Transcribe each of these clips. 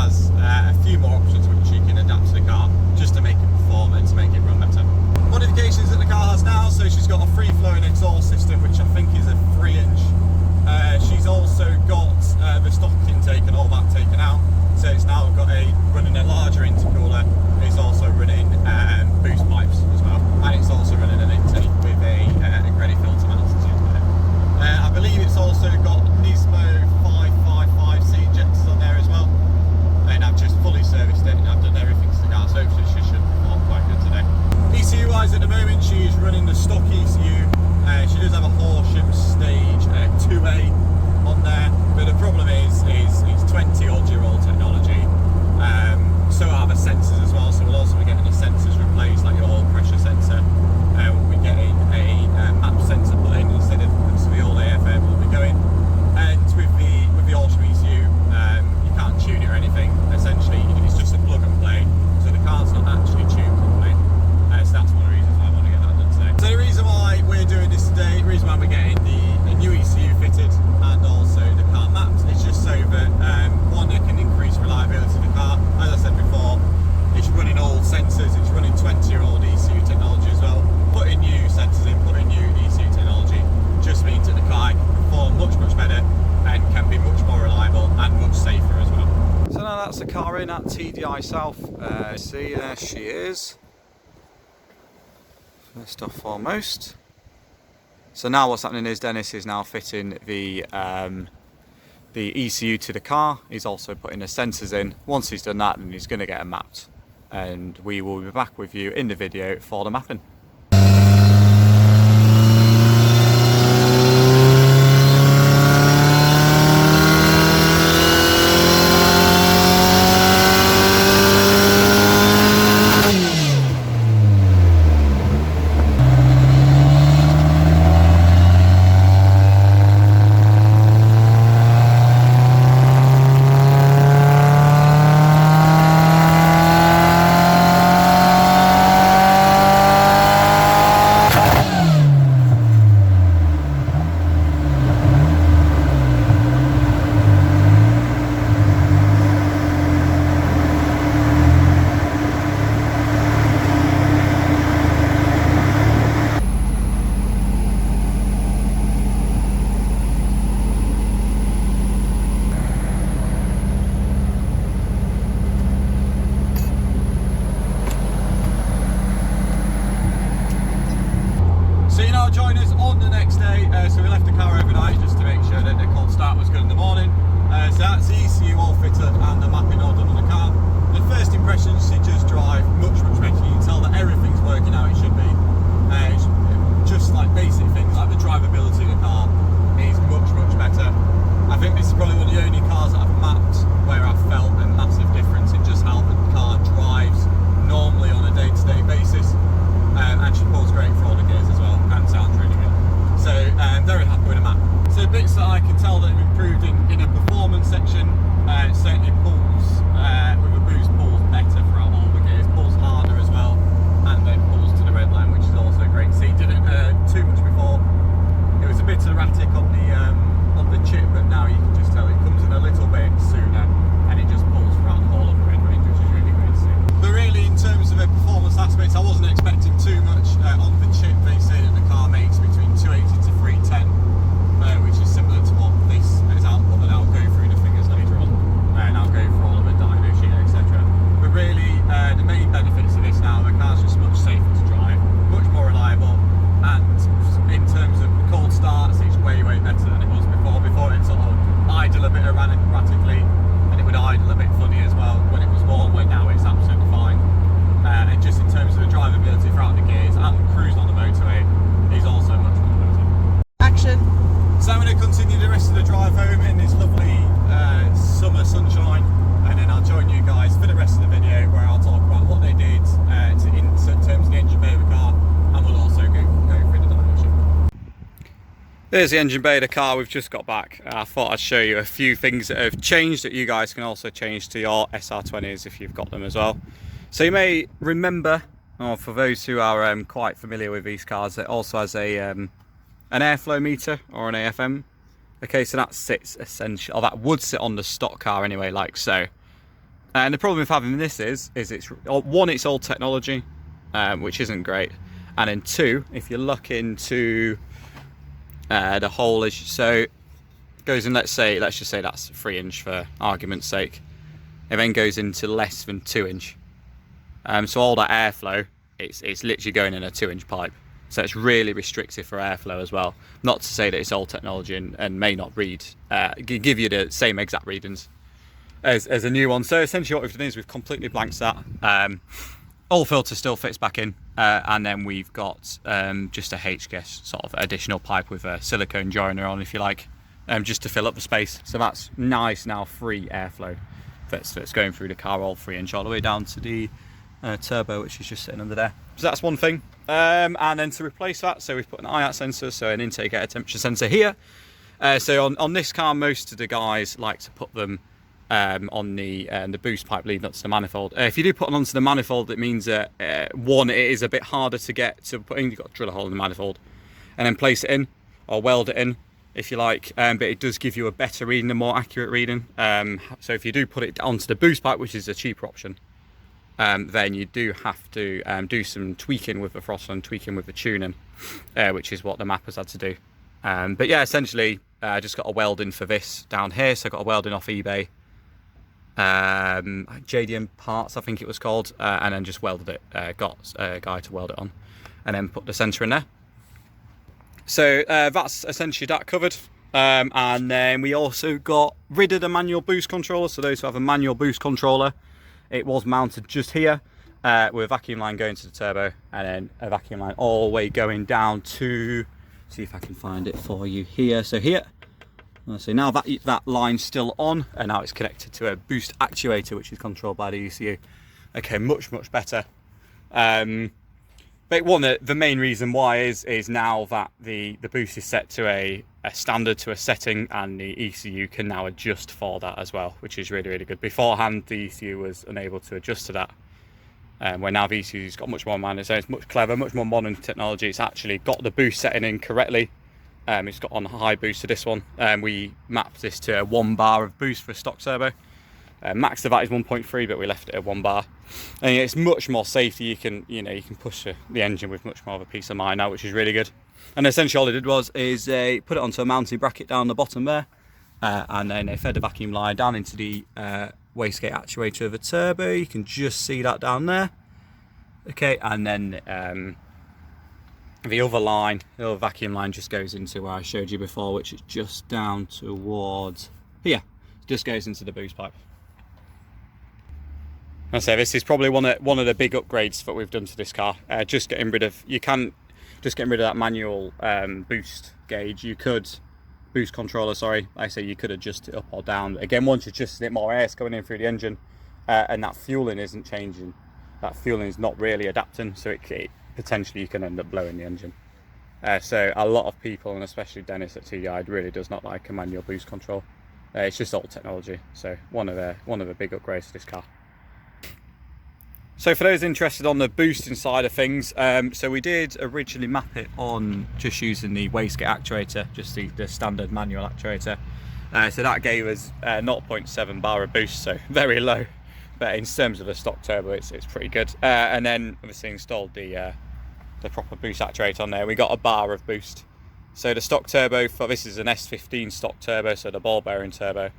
has a few more options which you can adapt to the car just to make it perform and to make it run better. Modifications that the car has now, so she's got a free-flowing exhaust system which I think is a 3-inch. She's also got the stock intake and all that taken out, so it's now running a larger intercooler. It's also running boost pipes as well, and it's also running an intake with a credit filter mounted to it. I believe it's also got Nismo 555 seat injectors on there as well, and I've just fully serviced it and I've done everything to the car, so she should perform quite good today. ECU wise at the moment she's running the stock ECU. She does have a Horsham stage 2A on there, but the problem is it's 20 odd year old technology. So are the sensors as well, so we'll also be getting the sensors replaced, like your oil pressure sensor. We'll be getting a map sensor put in instead of the old AFM will be going. And with the Horsham ECU, you can't tune it or anything. Essentially, it's just a plug and play, so the car's not actually tuned properly. So that's one of the reasons why I want to get that done today. So the reason why we're doing this today, the reason why we're getting the new ECU fitted and also the car mapped, is just so that one, it can increase reliability of the car. As I said before, it's running old sensors, it's running 20-year-old ECU technology as well. Putting new sensors in, putting new ECU technology just means that the car can perform much better and can be much more reliable and much safer as well. So now that's the car in at TDI South. See, there she is. First off foremost. So now what's happening is Dennis is now fitting the ECU to the car. He's also putting the sensors in. Once he's done that, then he's going to get it mapped, and we will be back with you in the video for the mapping. Join us on the next day. So we left the car overnight just to make sure that the cold start was good in the morning. So that's the ECU all fitted and the mapping all done on the car. The first impressions, she does drive much better. You can tell that everything's working how it should be. Just like basic things like the drivability of the car is much better. I think this is probably one of the only cars that I've mapped where I've felt a massive difference in just how the car drives normally on a day-to-day basis. And she pulls great for all the gears as well, and sounds really good. So I'm very happy with the map. So bits that I can tell that have improved in a performance section, certainly pulls with a boost, pulls better throughout all the gears, pulls harder as well, and then pulls to the red line, which is also great. See, didn't too much before. It was a bit erratic on the chip, but now you can just tell it comes in a little bit sooner, and it just pulls throughout the whole of the red range, which is really great to see. But really, in terms of a performance aspect, I wasn't expecting too much on the chip. They say that the car makes between 280 to 310, which is similar to what this is output, and I'll go through the figures later on, and I'll go through all of the dyno sheet, etc. But really, the main benefits of this now, the car's just much safer to drive, much more reliable, and in terms of cold starts, it's way better than it was before. Before it sort of idle a bit erratically, and it would idle a bit funny as well when it was warm, where now it's absolutely fine. And just in terms of the drivability throughout the gears and cruising on the motorway is also much better. Action! So I'm going to continue the rest of the drive home in this lovely summer sunshine, and then I'll join you guys for the rest of the video where I'll talk about what they did in terms of the engine bay of the car, and we'll also go through the dyno sheet. There's the engine bay of the car. We've just got back. I thought I'd show you a few things that have changed that you guys can also change to your SR20s if you've got them as well. So you may remember, or for those who are quite familiar with these cars, it also has an airflow meter or an AFM. Okay, so that sits essentially, or that would sit on the stock car anyway, like so. And the problem with having this is it's one, it's old technology, which isn't great, and then two, if you look into the hole, so it goes in, let's just say that's 3 inch for argument's sake, it then goes into less than 2 inch. So all that airflow, it's literally going in a 2 inch pipe. So it's really restrictive for airflow as well. Not to say that it's old technology and may not read, give you the same exact readings as a new one. So essentially what we've done is we've completely blanked that. All filter still fits back in, and then we've got just a HGS sort of additional pipe with a silicone joiner on, if you like, just to fill up the space. So that's nice now, free airflow that's going through the car, all 3 inch all the way down to the turbo, which is just sitting under there. So that's one thing. And then to replace that, so we've put an IAT sensor, so an intake air temperature sensor here. So on this car, most of the guys like to put them on the boost pipe leading up to the manifold. If you do put them onto the manifold, it means that one, it is a bit harder to get to put in. You've got to drill a hole in the manifold and then place it in, or weld it in, if you like. But it does give you a better reading, a more accurate reading. So if you do put it onto the boost pipe, which is a cheaper option, then you do have to do some tweaking with the throttle and tweaking with the tuning, which is what the mappers had to do. But yeah, essentially, I just got a welding for this down here. So I got a welding off eBay, JDM Parts, I think it was called, and then just welded it. Got a guy to weld it on, and then put the sensor in there. So that's essentially that covered. And then we also got rid of the manual boost controller. So those who have a manual boost controller, it was mounted just here with a vacuum line going to the turbo, and then a vacuum line all the way going down to, see if I can find it for you here. So here, so now that line's still on, and now it's connected to a boost actuator, which is controlled by the ECU. Okay, much better. But one, the main reason why is now that the boost is set to a standard, to a setting, and the ECU can now adjust for that as well, which is really good. Beforehand, the ECU was unable to adjust to that. Where now the ECU's got much more mind, so it's much clever, much more modern technology. It's actually got the boost setting in correctly. It's got on high boost to this one. We mapped this to 1 bar of boost for a stock turbo. Max of that is 1.3, but we left it at 1 bar. And it's much more safety. You can push the engine with much more of a peace of mind now, which is really good. And essentially all I did is put it onto a mounting bracket down the bottom there, and then I fed the vacuum line down into the wastegate actuator of the turbo. You can just see that down there. Okay, and then the other vacuum line just goes into where I showed you before, which is just down towards here. Just goes into the boost pipe. I say this is probably one of the big upgrades that we've done to this car. Just getting rid of that manual boost gauge. You could boost controller, sorry. I say you could adjust it up or down. Again, once you adjust it, more air's going in through the engine, and that fueling isn't changing. That fueling is not really adapting, so it potentially you can end up blowing the engine. So a lot of people, and especially Dennis at TDI, really does not like a manual boost control. It's just old technology. So one of the big upgrades to this car. So for those interested on the boosting side of things, so we did originally map it on just using the wastegate actuator, just the standard manual actuator. So that gave us 0.7 bar of boost, so very low. But in terms of a stock turbo, it's pretty good. And then obviously installed the proper boost actuator on there. We got a bar of boost. So the stock turbo for this is an S14 stock turbo, so the ball bearing turbo.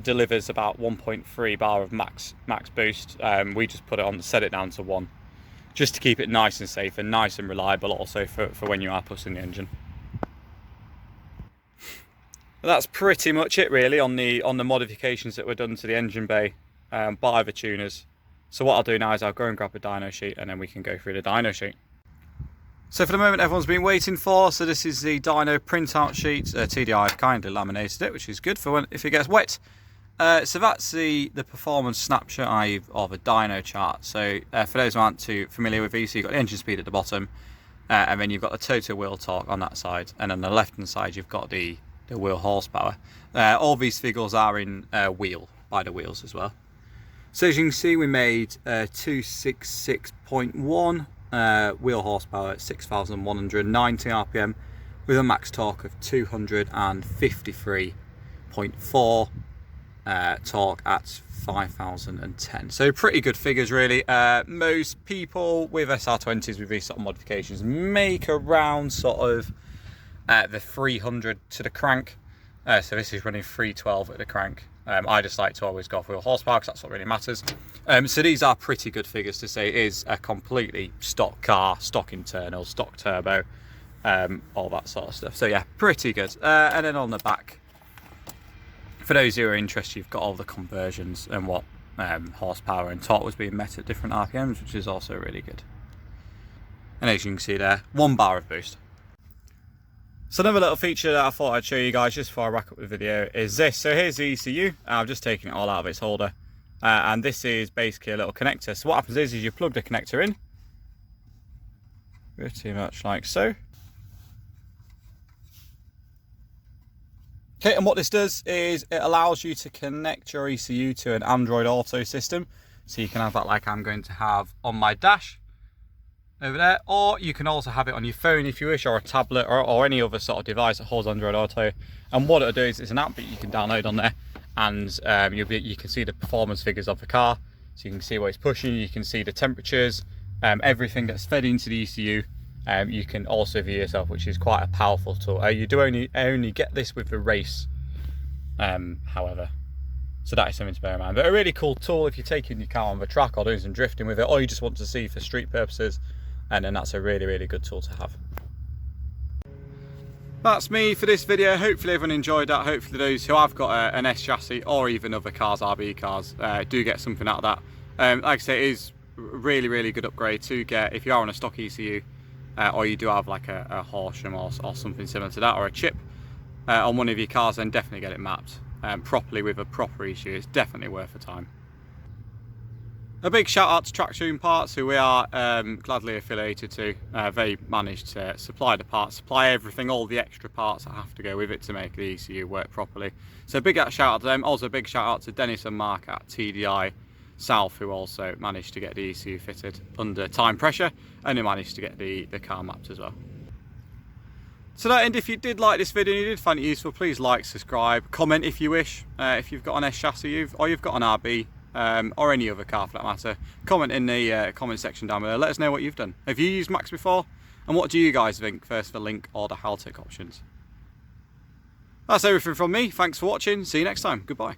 Delivers about 1.3 bar of max boost. We just put it on, set it down to 1, just to keep it nice and safe and nice and reliable, also for when you are pushing the engine. That's pretty much it really on the modifications that were done to the engine bay by the tuners. So what I'll do now is I'll go and grab a dyno sheet, and then we can go through the dyno sheet. So for the moment everyone's been waiting for, so this is the Dyno Printout sheet. TDI have kindly laminated it, which is good for when if it gets wet. So that's the performance snapshot of a dyno chart. So for those who aren't too familiar with these, so you've got the engine speed at the bottom, and then you've got the total wheel torque on that side, and on the left hand side you've got the wheel horsepower. All these figures are in wheel, by the wheels as well. So as you can see, we made 266.1 wheel horsepower at 6,190 RPM with a max torque of 253.4 torque at 5,010. So pretty good figures really. Most people with SR20s with these sort of modifications make around sort of the 300 to the crank. So this is running 312 at the crank. I just like to always go for horsepower because that's what really matters. So these are pretty good figures to say it is a completely stock car, stock internal, stock turbo, all that sort of stuff. So yeah, pretty good. And then on the back, for those who are interested, you've got all the conversions and what horsepower and torque was being met at different RPMs, which is also really good. And as you can see there, 1 bar of boost. So another little feature that I thought I'd show you guys just before I wrap up the video is this. So here's the ECU. I've just taken it all out of its holder. And this is basically a little connector. So what happens is you plug the connector in, pretty much like so. Okay, and what this does is it allows you to connect your ECU to an Android Auto system. So you can have that like I'm going to have on my dash over there, or you can also have it on your phone if you wish, or a tablet, or any other sort of device that holds Android Auto. And what it'll do is it's an app that you can download on there, and you can see the performance figures of the car. So you can see what it's pushing, you can see the temperatures, everything that's fed into the ECU. You can also view yourself, which is quite a powerful tool. You do only get this with the Race, however, so that is something to bear in mind. But a really cool tool if you're taking your car on the track or doing some drifting with it, or you just want to see for street purposes, and then that's a really good tool to have. That's me for this video. Hopefully everyone enjoyed that. Hopefully those who have got an S chassis or even other cars, RB cars, do get something out of that. Like I say, it is really good upgrade to get if you are on a stock ECU. Or you do have like a Horsham or something similar to that, or a chip on one of your cars, then definitely get it mapped properly with a proper ECU. It's definitely worth the time. A big shout out to Track Parts, who we are gladly affiliated to. They managed to supply the parts, supply everything, all the extra parts that have to go with it to make the ECU work properly. So a big shout out to them. Also a big shout out to Dennis and Mark at TDI South, who also managed to get the ECU fitted under time pressure, and who managed to get the car mapped as well. So that end, if you did like this video and you did find it useful, please like, subscribe, comment if you wish. If you've got an S chassis or you've got an RB, or any other car for that matter, comment in the comment section down below. Let us know what you've done. Have you used Maxx before? And what do you guys think? First, the link or the Haltech options. That's everything from me. Thanks for watching. See you next time. Goodbye.